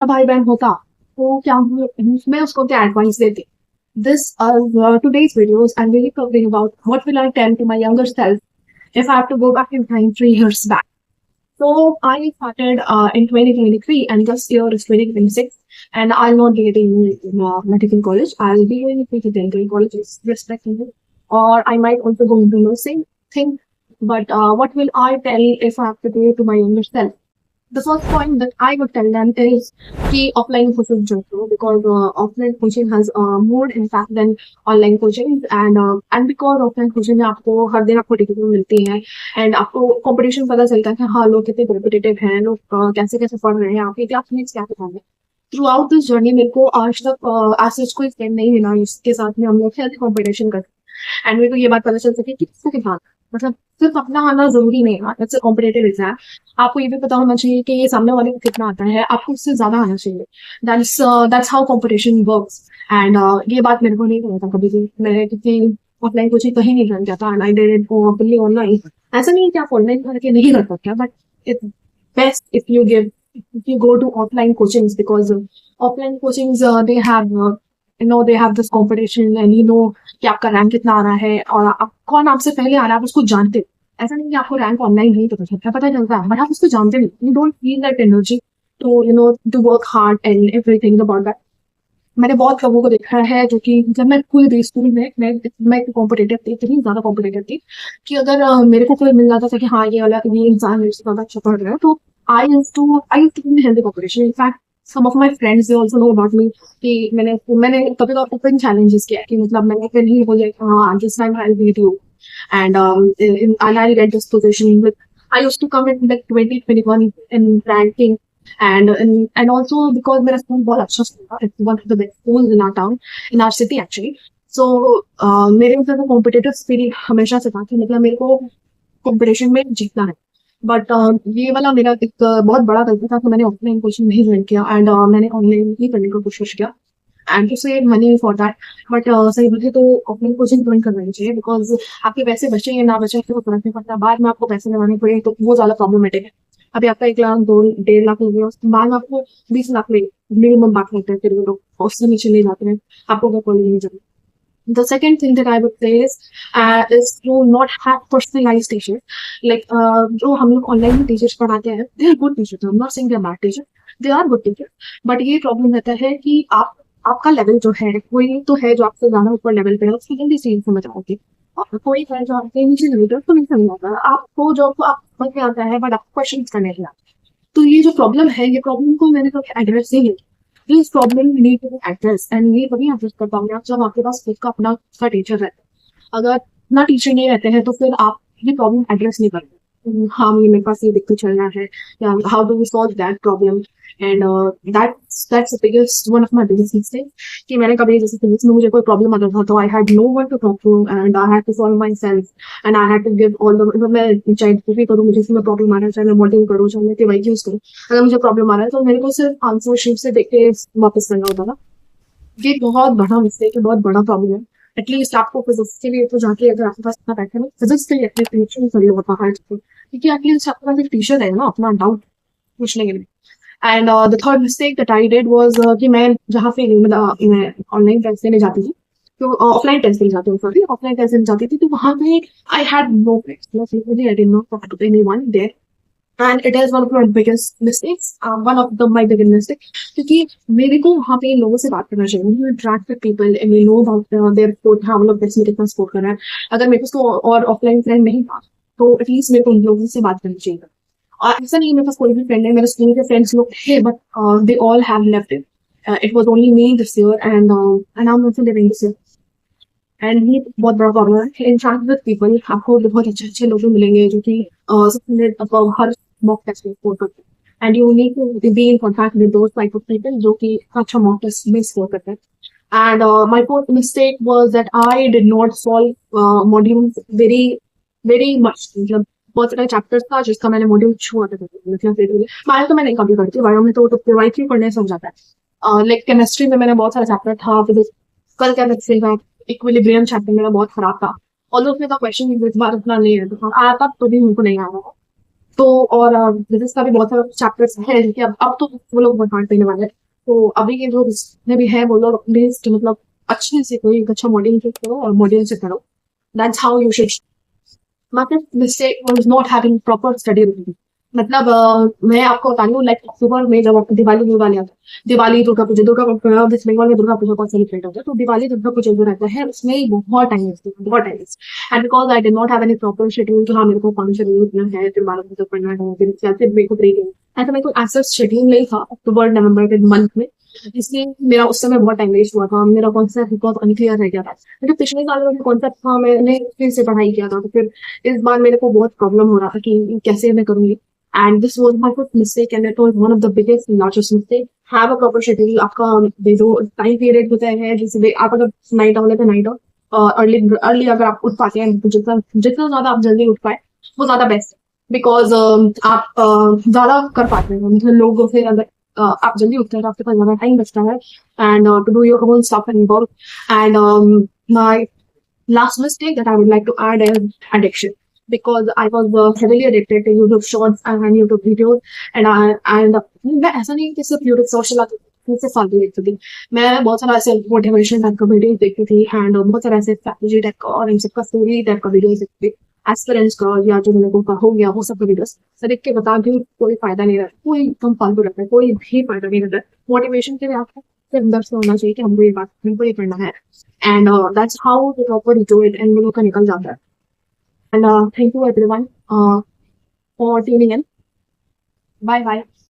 भाई बहन होता तो क्या मैं उसको क्या एडवाइस देती. This today's videos I'm really covering about what will I tell to my younger self if I have to go back in time 3 years back. So I started in 2023 and this year is 2026 and I'll not be in medical college. I'll be going into dental colleges respectively or I might also go into nursing thing. But what will I tell if I have to do to my younger self? The first point that I would tell them is key offline coaching journey because offline coaching has more impact than online coaching and because offline coaching में आपको हर दिन आपको ticket मिलती है and आपको competition पता चलता है कि हाँ लोग कितने कॉम्पिटिटिव हैं लोग कैसे कैसे पढ़ रहे हैं आपके क्लासमेट्स क्या कर रहे हैं थ्रू आउट दिस जर्नी मेरे को आज तक आज सच कोई फ्रेंड नहीं मिला इसके साथ में हम लोग हेल्थ कॉम्पिटिशन करते हैं एंड मेरे को ये बात पता चल सके कि किसको कितना मतलब सिर्फ अपना आना जरूरी नहीं है इट्स कॉम्पिटेटिव एग्जाम आपको ये भी पता होना चाहिए कि ये सामने वाले को कितना आता है आपको उससे ज्यादा आना चाहिए that's how competition works and ये बात मेरे को नहीं पता था कभी भी मैं किसी ऑफलाइन कोचिंग कहीं नहीं ज्वाइन किया था and I did it openly online ऐसा नहीं है कि आप ऑनलाइन करके नहीं कर सकते but it's best if you go to offline coachings because offline coachings they have they have this competition and कि आपका रैंक कितना आ रहा है और आप कौन आपसे पहले आ रहा है आप उसको जानते हो ऐसा नहीं कि आपको रैंक ऑनलाइन नहीं पता चलता है बट आप उसको जानते नहीं you don't feel that energy to work hard and everything about that मैंने बहुत लोगों को देखा है जो कि जब मैं कोई भी स्कूल में मैं कॉम्पिटेटिव थी इतनी ज्यादा कॉम्पिटेटिव थी कि अगर मेरे को कोई मिल जाता था कि हाँ ये इंसान मेरे से ज्यादा अच्छा पढ़ रहा है तो I used to be healthy competition in fact some of my friends they also know about me कि मैंने कभी तो ओपन चैलेंजेस किया कि मतलब मैंने फिर ही बोले हाँ this time I will beat you and I'll get this position with I used to come in like 2021 in ranking and also because मेरा स्कूल बहुत अच्छा स्कूल था it's one of the best schools in our town in our city actually so मेरे अंदर competitive spirit हमेशा से था कि मतलब मेरे को कंपटीशन में जीतना है बट ये वाला मेरा एक बहुत बड़ा गलती था कि मैंने ऑफलाइन कोचिंग नहीं ज्वाइन किया एंड मैंने ऑनलाइन ही करने की कोशिश किया and to save money for that but सही बोलिए तो ऑफलाइन कोचिंग ज्वाइन करनी चाहिए बिकॉज आपके पैसे बचे या ना बचे तो फर्क नहीं पड़ता बाद में आपको पैसे लगाने पड़े तो वो ज्यादा प्रॉब्लमेटिक है अभी आपका 1 लाख 2 1.5 लाख लगे उसके बाद में आपको 20 लाख में मिनिमम बात करते हैं फिर वो लोग उससे नीचे नहीं जाते हैं आपको क्या कॉलेज नहीं जाना the second thing that I would say is to not have personalized teachers. Like जो हम लोग ऑनलाइन में टीचर्स पढ़ाते हैं they are good teachers. I'm not saying they are bad teachers. They are good teachers. But ये problem रहता है कि आपका लेवल जो है कोई तो है जो आपसे ज्यादा ऊपर लेवल पे है उसकी जल्दी चीज समझ आओगे और कोई है जो आपके नीचे लेवल पे उसको नहीं समझ आता आपको जो आप समझ में आता है बट आपको क्वेश्चन करने नहीं आता तो ये जो प्रॉब्लम है ये प्रॉब्लम को मैंने कभी एड्रेस नहीं किया this problem need to be address and ये तभी एड्रेस कर पाओगे आप जब आपके पास खुद का अपना का टीचर रहता है अगर ना टीचर नहीं रहते हैं तो फिर आप ये प्रॉब्लम एड्रेस नहीं करते हाँ ये मेरे पास ये दिक्कत चल रहा है या how do we solve that problem and that's biggest one of my biggest mistake कि मैंने कभी जैसे फिजिक्स में मुझे कोई प्रॉब्लम आता था तो I had no one to talk to and I had to solve myself and I had to give all the मैं चाहे कुछ भी करूँ मुझे इसमें प्रॉब्लम आ रहा है चाहे मैं मॉडलिंग करूँ चाहे मैं केवाई यूज करूँ अगर मुझे प्रॉब्लम आ रहा है तो मेरे को सिर्फ आंसर शीट से देख के वापस करना होता था ये बहुत बड़ा मिस्टेक है बहुत बड़ा प्रॉब्लम है एटलीस्ट आपको फिजिक्स के लिए तो जाके अगर आपके पास इतना पैसा नहीं फिजिक्स के लिए अपने ट्यूशन कर लो बाहर क्योंकि एटलीस्ट आपके पास एक टीचर है ना अपना डाउट पूछने के लिए and the third mistake that I did was कि मैं जहाँ पे मतलब मैं ऑनलाइन टेस्ट देने जाती थी तो ऑफलाइन टेस्ट देने जाती हूँ सॉरी ऑफलाइन टेस्ट देने जाती थी तो वहाँ पे I had no friends I did not talk to anyone there and it is one of my biggest mistakes one of the my biggest mistake क्योंकि मेरे को वहाँ पे लोगों से बात करना चाहिए you interact with people and you know about their sport हाँ मतलब टेस्ट में कितना स्कोर कर रहा है अगर मेरे पास और ऑफलाइन फ्रेंड नहीं था तो एटलीस्ट मेरे को उन लोगों से बात करनी चाहिए और ऐसा नहीं मेरे पास कोई भी फ्रेंड है मेरे स्कूल के फ्रेंड्स लोग थे but they all have left it was only me this year and I am also living this year and ये बहुत बड़ा प्रॉब्लम है इंटरेक्ट विद पीपल आपको बहुत अच्छे अच्छे लोग मिलेंगे जो कि हर मॉक टेस्ट में स्कोर करते हैं and you need to be in contact with those type of people जो कि अच्छा मॉक टेस्ट में स्कोर करते हैं and my fourth mistake was that I did not solve modules very very much मतलब बहुत सारे चैप्टर्स था जिसका मैंने मॉड्यूल छुआ था मतलब बायो तो मैं नहीं कभी करती बायो में तो प्रोवाइड ही पढ़ने से हो जाता है लाइक केमिस्ट्री में मैंने बहुत सारे चैप्टर था फिजिकल केमिस्ट्री का इक्विलिब्रियम चैप्टर मेरा बहुत खराब था और उसमें तो क्वेश्चन इस बार उतना नहीं है तो आता तो भी मुझको नहीं आ रहा तो और बिजनेस का भी बहुत सारे चैप्टर्स हैं कि अब तो वो लोग बहुत देने वाले हैं। तो अभी के जो जितने भी है वो लोग बेस्ट मतलब अच्छे से कोई एक अच्छा मॉडल से करो और मॉडल से करो। That's how you should. My first mistake was not having proper study routine. मतलब मैं आपको बता रही हूँ लाइक अक्टूबर में जब आपको दिवाली होने वाली आता है, दिवाली दुर्गा पूजा वेस्ट बंगाल में दुर्गा पूजा बहुत सेलिब्रेट होता है, तो दिवाली दुर्गा पूजा जो रहता है उसमें ही बहुत टाइम वेस्ट है, बहुत time waste. And because I did not have any proper schedule कि हाँ मेरे को 5 शेड्यूल उठना है, फिर 12 बजे तक पढ़ना है, फिर मेरे को ब्रेक है, ऐसा मेरे को ऐसा शेड्यूल नहीं था अक्टूबर नवंबर के मंथ में। इसलिए मेरा उस समय बहुत टाइम वेस्ट हुआ था, मेरा कॉन्सेप्ट बहुत अनक्लियर रह गया था। लेकिन पिछले साल में कॉन्सेप्ट था, मैंने फिर से पढ़ाई किया था, तो फिर इस बार मेरे को बहुत प्रॉब्लम हो रहा था कि कैसे मैं करूंगी। And this was my first mistake and it was one of the biggest largest mistake. Have a proper schedule. आपका दे दो टाइम पीरियड होता है, जैसे आप अगर नाइट आउट है तो नाइट आउट, अर्ली अर्ली अगर आप उठ पाते हैं तो जितना जितना ज्यादा आप जल्दी उठ पाए वो ज्यादा बेस्ट है। बिकॉज आप ज्यादा कर पाते हैं, मतलब लोगों से अगर आप जल्दी उठते हैं तो आपके पास ज्यादा टाइम बचता है and to do your own stuff and work. And my last mistake that I would like to add is addiction, because I was heavily addicted to YouTube shorts and YouTube videos, and मैं ऐसा नहीं कि सिर्फ YouTube shorts चलाती थी, सिर्फ फालतू देखती थी। मैं बहुत सारा ऐसे मोटिवेशन टाइप का वीडियो देखती थी एंड बहुत सारा ऐसे स्ट्रैटेजी टाइप का और इन सब का स्टोरी टाइप का वीडियो देखती थी, एस्पिरेंट्स का या जो मेरे को हो गया वो सब का वीडियोस सर देख के बता दूं कोई फायदा नहीं रहता, कोई एकदम फालतू रहता है, कोई भी फायदा नहीं रहता। मोटिवेशन के लिए आपको सिर्फ अंदर से होना चाहिए कि हमको ये करना है। And that's how the properly do it and वो लोग का निकल जाता है। And thank you everyone for tuning in. Bye bye.